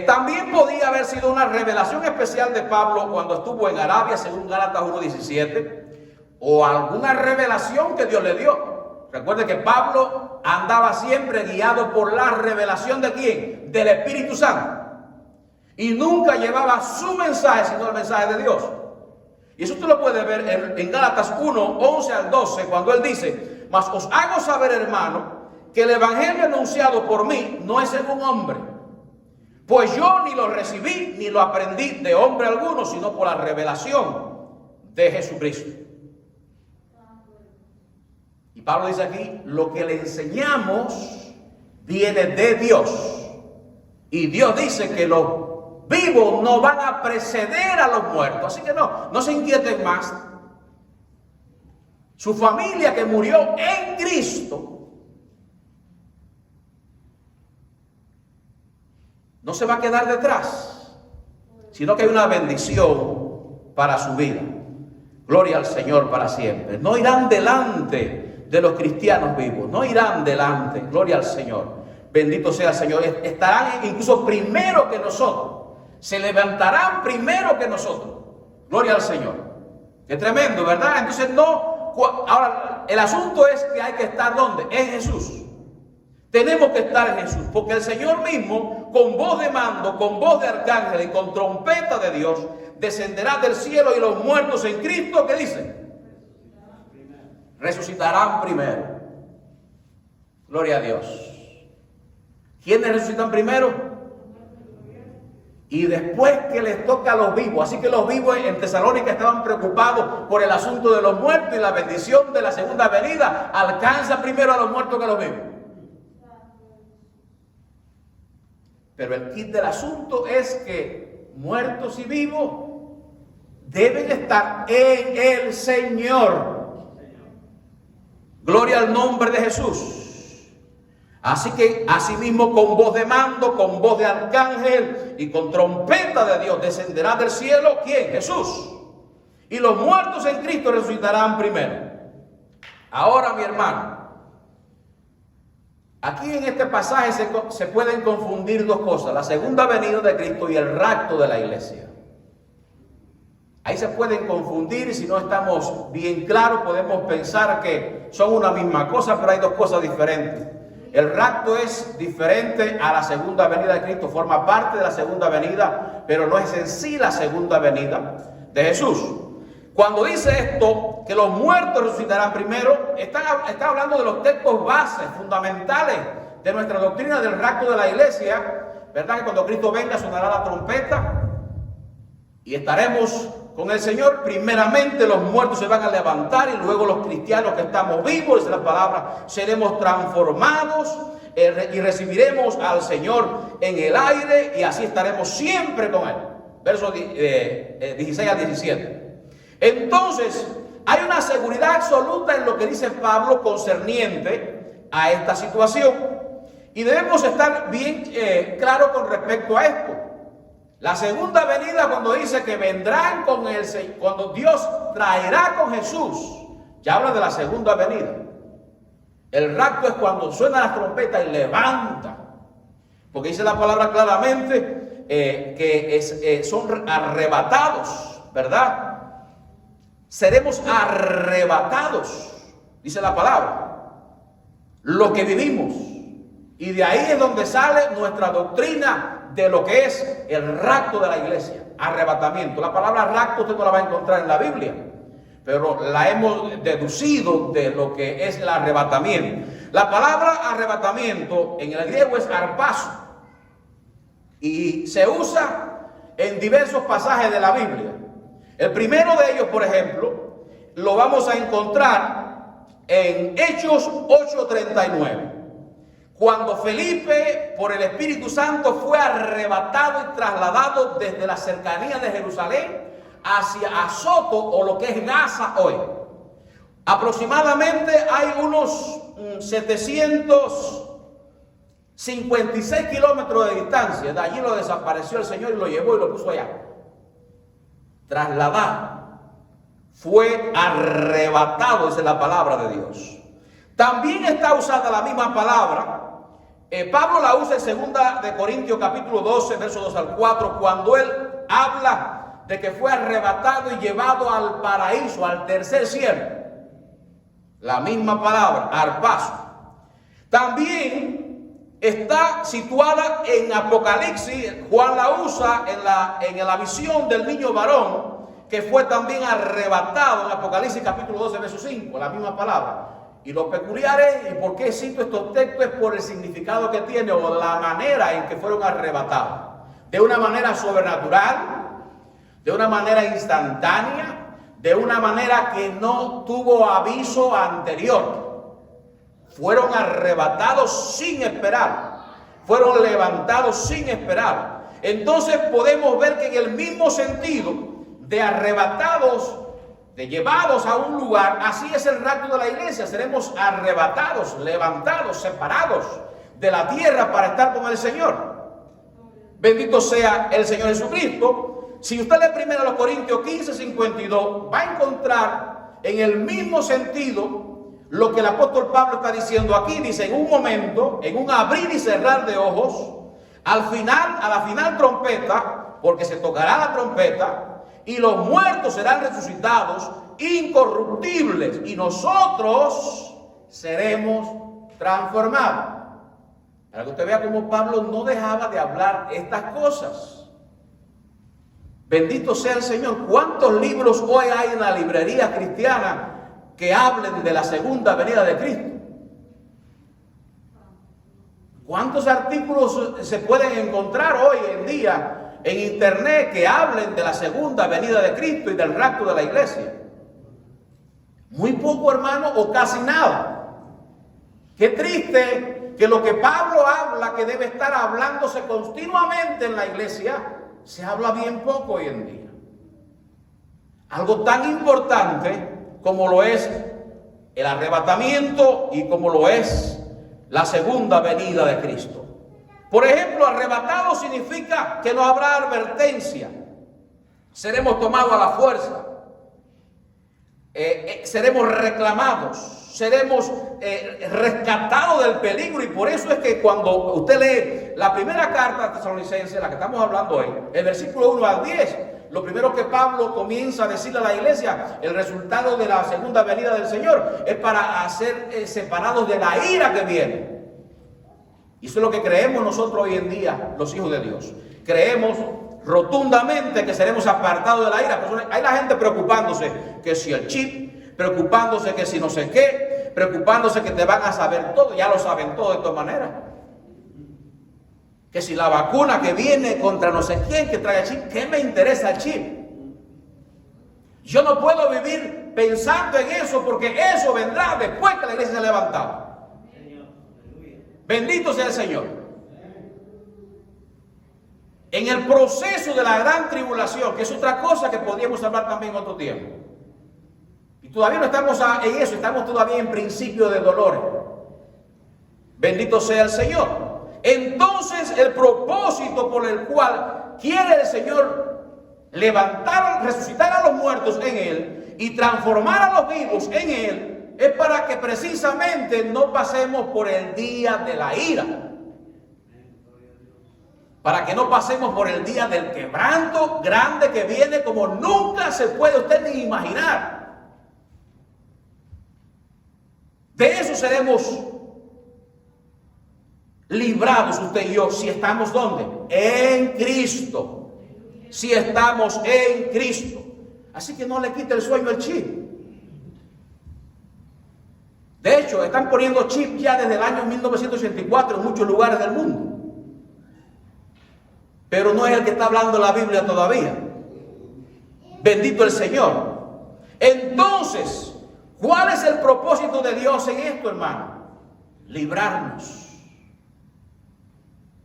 También podía haber sido una revelación especial de Pablo cuando estuvo en Arabia, según Gálatas 1:17, o alguna revelación que Dios le dio. Recuerde que Pablo andaba siempre guiado por la revelación ¿de quién? Del Espíritu Santo. Y nunca llevaba su mensaje, sino el mensaje de Dios. Y eso usted lo puede ver en Gálatas 1:11 al 12, cuando él dice, mas os hago saber, hermano, que el evangelio anunciado por mí no es según hombre. Pues yo ni lo recibí, ni lo aprendí de hombre alguno, sino por la revelación de Jesucristo. Y Pablo dice aquí, lo que le enseñamos viene de Dios. Y Dios dice que los vivos no van a preceder a los muertos. Así que no se inquieten más. Su familia que murió en Cristo no se va a quedar detrás, sino que hay una bendición para su vida. Gloria al Señor para siempre. No irán delante de los cristianos vivos, no irán delante. Gloria al Señor. Bendito sea el Señor. Estarán incluso primero que nosotros. Se levantarán primero que nosotros. Gloria al Señor. Qué tremendo, ¿verdad? Entonces ahora el asunto es que hay que estar ¿dónde? En Jesús. Tenemos que estar en Jesús, porque el Señor mismo, con voz de mando, con voz de arcángel y con trompeta de Dios, descenderá del cielo, y los muertos en Cristo, ¿qué dice? Resucitarán primero. Gloria a Dios. ¿Quiénes resucitan primero? Y después que les toca a los vivos. Así que los vivos en Tesalónica estaban preocupados por el asunto de los muertos, y la bendición de la segunda venida alcanza primero a los muertos que a los vivos. Pero el kit del asunto es que muertos y vivos deben estar en el Señor. Gloria al nombre de Jesús. Así que asimismo con voz de mando, con voz de arcángel y con trompeta de Dios descenderá del cielo, ¿quién? Jesús. Y los muertos en Cristo resucitarán primero. Ahora, mi hermano, aquí en este pasaje se pueden confundir dos cosas: la segunda venida de Cristo y el rapto de la iglesia. Ahí se pueden confundir, y si no estamos bien claros podemos pensar que son una misma cosa, pero hay dos cosas diferentes. El rapto es diferente a la segunda venida de Cristo, forma parte de la segunda venida, pero no es en sí la segunda venida de Jesús. Cuando dice esto, que los muertos resucitarán primero, está hablando de los textos bases, fundamentales de nuestra doctrina del rapto de la iglesia, ¿verdad? Que cuando Cristo venga sonará la trompeta y estaremos con el Señor. Primeramente los muertos se van a levantar y luego los cristianos que estamos vivos, dice la palabra, seremos transformados y recibiremos al Señor en el aire y así estaremos siempre con Él. Versos 16 al 17. Entonces, hay una seguridad absoluta en lo que dice Pablo concerniente a esta situación. Y debemos estar bien claros con respecto a esto. La segunda venida, cuando dice que vendrán con el Señor, cuando Dios traerá con Jesús, ya habla de la segunda venida. El rapto es cuando suena la trompeta y levanta. Porque dice la palabra claramente que son arrebatados, ¿verdad? Seremos arrebatados, dice la palabra, lo que vivimos. Y de ahí es donde sale nuestra doctrina de lo que es el rapto de la iglesia, arrebatamiento. La palabra rapto usted no la va a encontrar en la Biblia, pero la hemos deducido de lo que es el arrebatamiento. La palabra arrebatamiento en el griego es arpazo y se usa en diversos pasajes de la Biblia. El primero de ellos, por ejemplo, lo vamos a encontrar en Hechos 8:39. Cuando Felipe, por el Espíritu Santo, fue arrebatado y trasladado desde la cercanía de Jerusalén hacia Azoto, o lo que es Gaza hoy. Aproximadamente hay unos 756 kilómetros de distancia. De allí lo desapareció el Señor y lo llevó y lo puso allá. Trasladado, fue arrebatado, dice la palabra de Dios. También está usada la misma palabra. Pablo la usa en 2 de Corintios capítulo 12, versos 2 al 4, cuando él habla de que fue arrebatado y llevado al paraíso, al tercer cielo. La misma palabra, arpazo. También está situada en Apocalipsis. Juan la usa en la visión del niño varón, que fue también arrebatado en Apocalipsis capítulo 12, verso 5, la misma palabra. Y lo peculiar es, y por qué cito estos textos, es por el significado que tiene o la manera en que fueron arrebatados. De una manera sobrenatural, de una manera instantánea, de una manera que no tuvo aviso anterior. Fueron arrebatados sin esperar, fueron levantados sin esperar. Entonces podemos ver que en el mismo sentido de arrebatados, de llevados a un lugar, así es el rapto de la iglesia. Seremos arrebatados, levantados, separados de la tierra para estar con el Señor. Bendito sea el Señor Jesucristo. Si usted lee primero a los Corintios 15:52, va a encontrar en el mismo sentido lo que el apóstol Pablo está diciendo aquí. Dice: en un momento, en un abrir y cerrar de ojos, a la final trompeta, porque se tocará la trompeta, y los muertos serán resucitados incorruptibles, y nosotros seremos transformados. Para que usted vea cómo Pablo no dejaba de hablar estas cosas. Bendito sea el Señor. ¿Cuántos libros hoy hay en la librería cristiana que hablen de la segunda venida de Cristo? ¿Cuántos artículos se pueden encontrar hoy en día en internet que hablen de la segunda venida de Cristo y del rapto de la iglesia? Muy poco, hermano, o casi nada. Qué triste que lo que Pablo habla, que debe estar hablándose continuamente en la iglesia, se habla bien poco hoy en día. algo tan importante como lo es el arrebatamiento y como lo es la segunda venida de Cristo. Por ejemplo, arrebatado significa que no habrá advertencia, seremos tomados a la fuerza, seremos reclamados, seremos rescatados del peligro. Y por eso es que cuando usted lee la primera carta tesalonicense, la que estamos hablando hoy, el versículo 1 al 10, lo primero que Pablo comienza a decirle a la iglesia, el resultado de la segunda venida del Señor es para ser separados de la ira que viene. Y eso es lo que creemos nosotros hoy en día, los hijos de Dios. Creemos rotundamente que seremos apartados de la ira. Pues hay la gente preocupándose que si el chip, preocupándose que si no sé qué, preocupándose que te van a saber todo. Ya lo saben todo de todas maneras. Que si la vacuna que viene contra no sé quién que trae el chip, ¿qué me interesa el chip? Yo no puedo vivir pensando en eso, porque eso vendrá después que la iglesia se ha levantado. Bendito sea el Señor. En el proceso de la gran tribulación, que es otra cosa que podríamos hablar también en otro tiempo, y todavía no estamos en eso, estamos todavía en principio de dolores. Bendito sea el Señor. Entonces, el propósito por el cual quiere el Señor levantar, resucitar a los muertos en Él y transformar a los vivos en Él, es para que precisamente no pasemos por el día de la ira. Para que no pasemos por el día del quebranto grande que viene como nunca se puede usted ni imaginar. De eso seremos librados usted y yo si estamos ¿dónde? En Cristo. Si estamos en Cristo. Así que no le quite el sueño al chip. De hecho, están poniendo chip ya desde el año 1984 en muchos lugares del mundo. Pero no es el que está hablando la Biblia todavía. Bendito el Señor. Entonces, ¿cuál es el propósito de Dios en esto, hermano? Librarnos.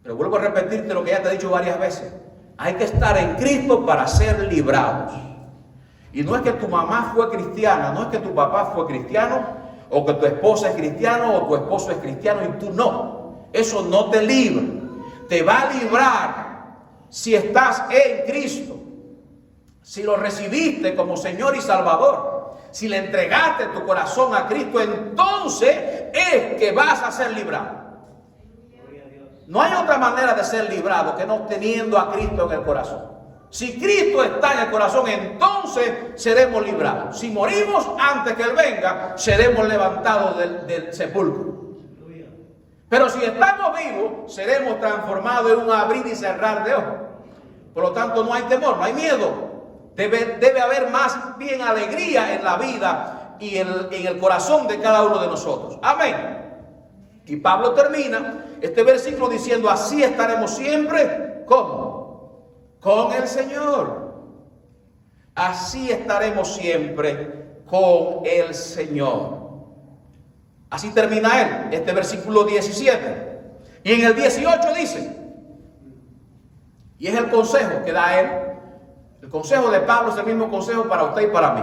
Pero vuelvo a repetirte lo que ya te he dicho varias veces. Hay que estar en Cristo para ser librados. Y no es que tu mamá fue cristiana, no es que tu papá fue cristiano, o que tu esposa es cristiano, o tu esposo es cristiano y tú no. Eso no te libra. Te va a librar si estás en Cristo, si lo recibiste como Señor y Salvador, si le entregaste tu corazón a Cristo, entonces es que vas a ser librado. No hay otra manera de ser librado que no teniendo a Cristo en el corazón. Si Cristo está en el corazón, entonces seremos librados. Si morimos antes que Él venga, seremos levantados del sepulcro. Pero si estamos vivos, seremos transformados en un abrir y cerrar de ojos. Por lo tanto, no hay temor, no hay miedo. Debe haber más bien alegría en la vida y en el corazón de cada uno de nosotros. Amén. Y Pablo termina este versículo diciendo, así estaremos siempre, ¿cómo? Con el Señor. Así estaremos siempre con el Señor. Así termina él, este versículo 17. Y en el 18 dice, y es el consejo que da él, el consejo de Pablo es el mismo consejo para usted y para mí.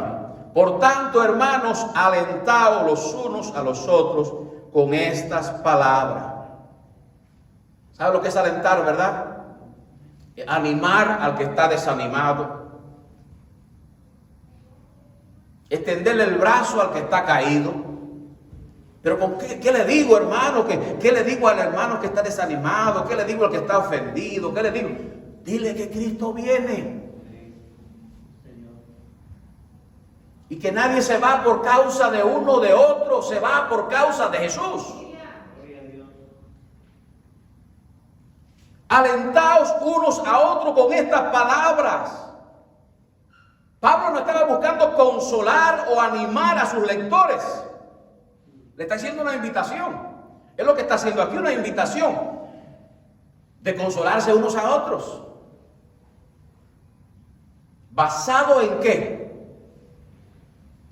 Por tanto, hermanos, alentaos los unos a los otros con estas palabras. ¿Sabe lo que es alentar, verdad? Animar al que está desanimado. Extenderle el brazo al que está caído. Pero ¿con qué le digo, hermano? ¿Qué le digo al hermano que está desanimado? ¿Qué le digo al que está ofendido? ¿Qué le digo? Dile que Cristo viene. Y que nadie se va por causa de uno o de otro, se va por causa de Jesús. Alentaos unos a otros con estas palabras. Pablo no estaba buscando consolar o animar a sus lectores. Le está haciendo una invitación. Es lo que está haciendo aquí, una invitación de consolarse unos a otros. ¿Basado en qué?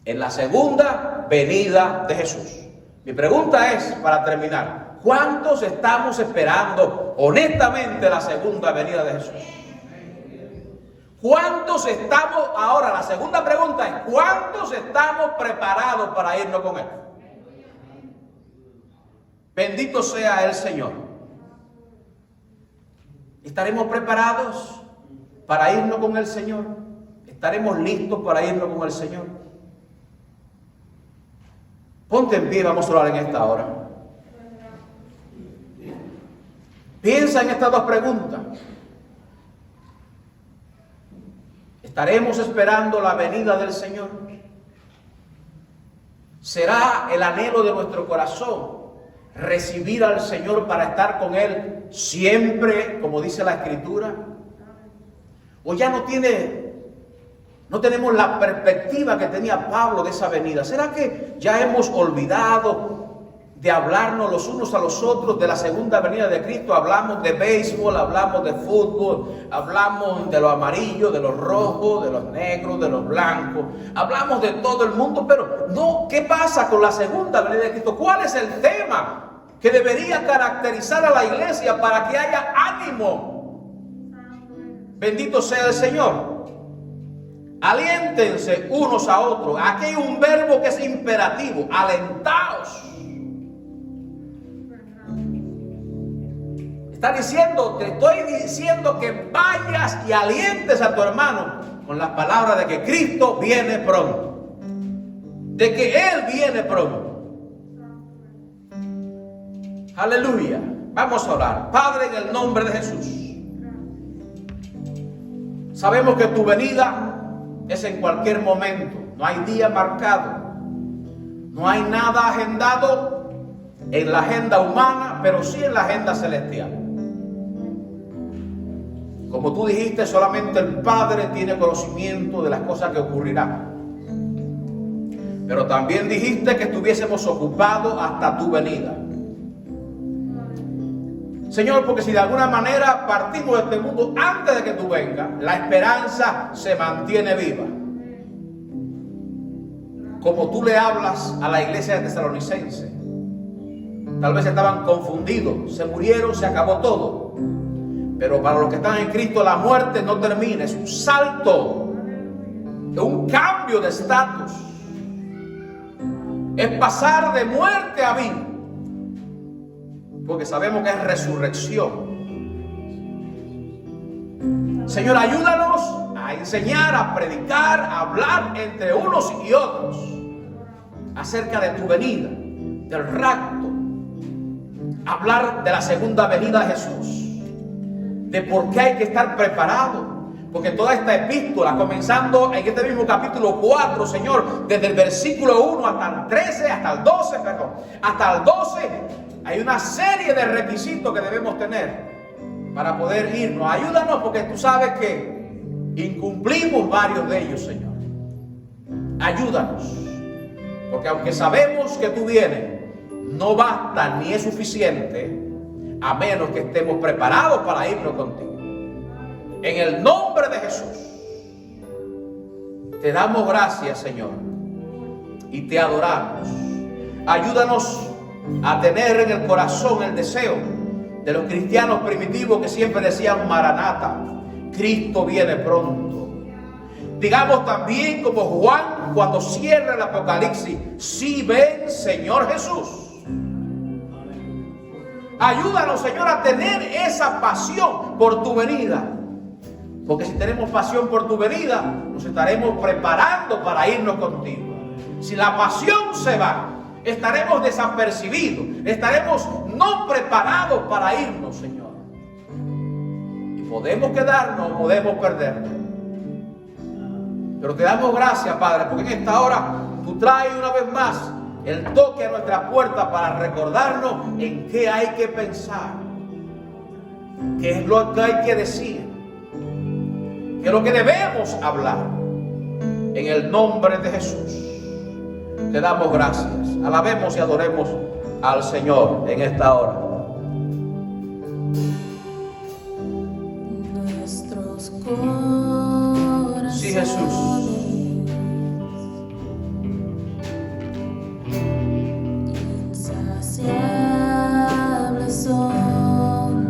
En la segunda venida de Jesús. Mi pregunta es, para terminar, ¿cuántos estamos esperando honestamente la segunda venida de Jesús? ¿Cuántos estamos, ahora la segunda pregunta es, ¿cuántos estamos preparados para irnos con Él? Bendito sea el Señor. ¿Estaremos preparados para irnos con el Señor? ¿Estaremos listos para irnos con el Señor? Ponte en pie, vamos a orar en esta hora. Piensa en estas dos preguntas. ¿Estaremos esperando la venida del Señor? ¿Será el anhelo de nuestro corazón recibir al Señor para estar con Él siempre, como dice la Escritura? ¿O ya no tenemos la perspectiva que tenía Pablo de esa venida? ¿Será que ya hemos olvidado de hablarnos los unos a los otros de la segunda venida de Cristo? Hablamos de béisbol, hablamos de fútbol, hablamos de lo amarillo, de lo rojo, de los negros, de los blancos, hablamos de todo el mundo, pero no, ¿qué pasa con la segunda venida de Cristo? ¿Cuál es el tema que debería caracterizar a la iglesia para que haya ánimo? Bendito sea el Señor. Aliéntense unos a otros. Aquí hay un verbo que es imperativo: alentaos. Está diciendo, te estoy diciendo que vayas y alientes a tu hermano con las palabras de que Cristo viene pronto, de que Él viene pronto. Aleluya. Vamos a orar. Padre, en el nombre de Jesús, sabemos que tu venida es en cualquier momento. No hay día marcado, no hay nada agendado en la agenda humana, pero sí en la agenda celestial. Como tú dijiste, solamente el Padre tiene conocimiento de las cosas que ocurrirán. Pero también dijiste que estuviésemos ocupados hasta tu venida. Señor, porque si de alguna manera partimos de este mundo antes de que tú vengas, la esperanza se mantiene viva. Como tú le hablas a la iglesia de Tesalonicense. Tal vez estaban confundidos, se murieron, se acabó todo. Pero para los que están en Cristo, la muerte no termina, es un salto, es un cambio de estatus, es pasar de muerte a vida, porque sabemos que es resurrección. Señor, ayúdanos a enseñar, a predicar, a hablar entre unos y otros acerca de tu venida, del rapto, hablar de la segunda venida de Jesús, de por qué hay que estar preparado. Porque toda esta epístola, comenzando en este mismo capítulo 4, Señor, desde el versículo 1 hasta el 13, hasta el 12, hasta el 12, hay una serie de requisitos que debemos tener para poder irnos. Ayúdanos, porque tú sabes que incumplimos varios de ellos, Señor. Ayúdanos, porque aunque sabemos que tú vienes, no basta ni es suficiente a menos que estemos preparados para irnos contigo. En el nombre de Jesús, te damos gracias, Señor, y te adoramos. Ayúdanos a tener en el corazón el deseo de los cristianos primitivos que siempre decían: Maranata, Cristo viene pronto. Digamos también como Juan cuando cierra el Apocalipsis: sí ven, Señor Jesús. Ayúdanos, Señor, a tener esa pasión por tu venida. Porque si tenemos pasión por tu venida, nos estaremos preparando para irnos contigo. Si la pasión se va, estaremos desapercibidos, estaremos no preparados para irnos, Señor. Y podemos quedarnos, podemos perdernos. Pero te damos gracias, Padre, porque en esta hora tú traes una vez más el toque a nuestra puerta para recordarnos en qué hay que pensar, qué es lo que hay que decir, qué es lo que debemos hablar. En el nombre de Jesús te damos gracias. Alabemos y adoremos al Señor en esta hora. Nuestros corazones. Sí, Jesús. Insaciables son.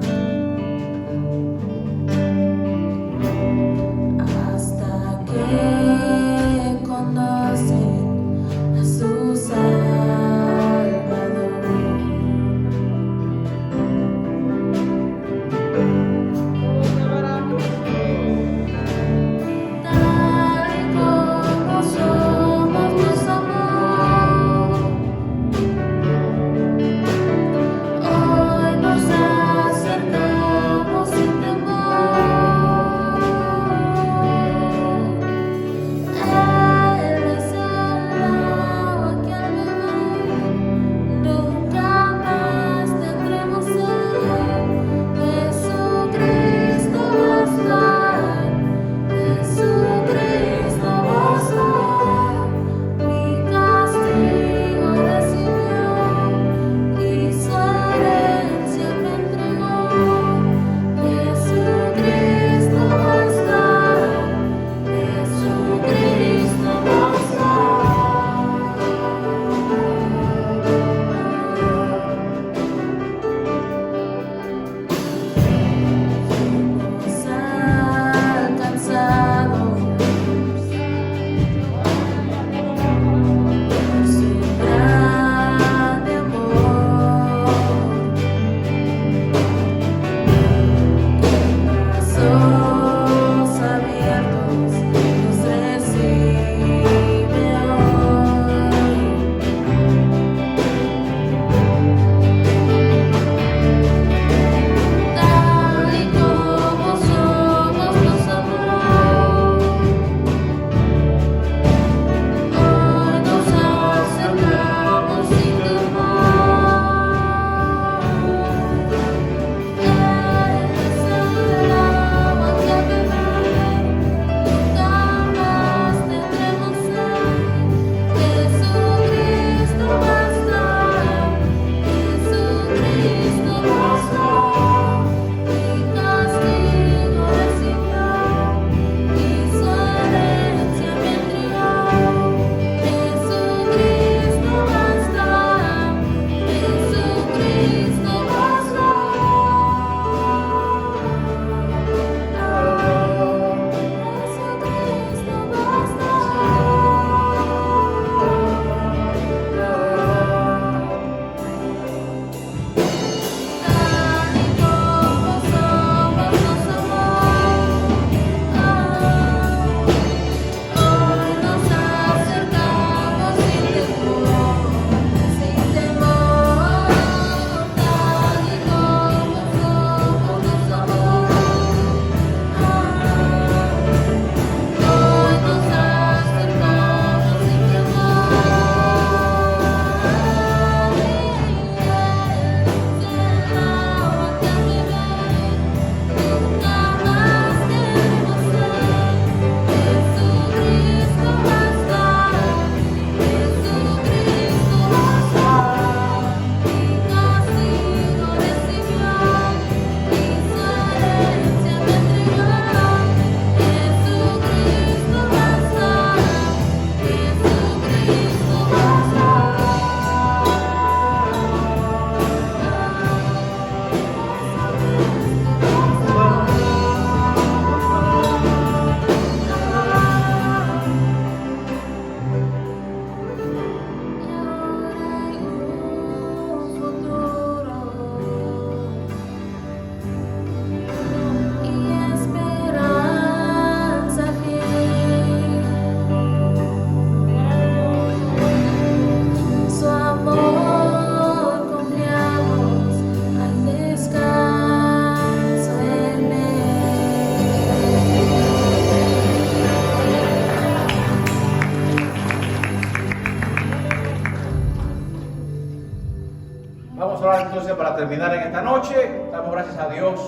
bendición para terminar en esta noche. Damos gracias a Dios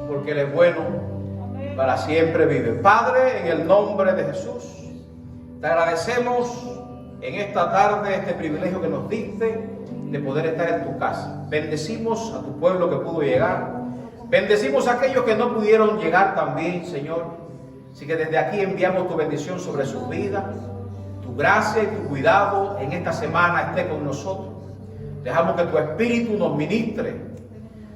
porque Él es bueno, para siempre vive. Padre, en el nombre de Jesús, te agradecemos en esta tarde este privilegio que nos diste de poder estar en tu casa. Bendecimos a tu pueblo que pudo llegar. Bendecimos a aquellos que no pudieron llegar también, Señor. Así que desde aquí enviamos tu bendición sobre sus vidas. Tu gracia y tu cuidado en esta semana esté con nosotros. Dejamos que tu Espíritu nos ministre,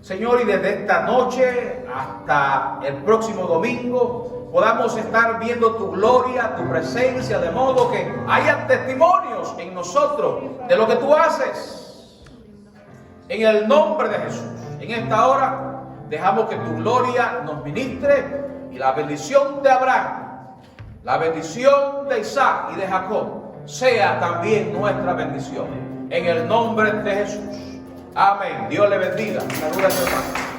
Señor, y desde esta noche hasta el próximo domingo podamos estar viendo tu gloria, tu presencia, de modo que haya testimonios en nosotros de lo que tú haces. En el nombre de Jesús, en esta hora dejamos que tu gloria nos ministre y la bendición de Abraham, la bendición de Isaac y de Jacob sea también nuestra bendición. En el nombre de Jesús. Amén. Dios le bendiga. Saludos, hermano.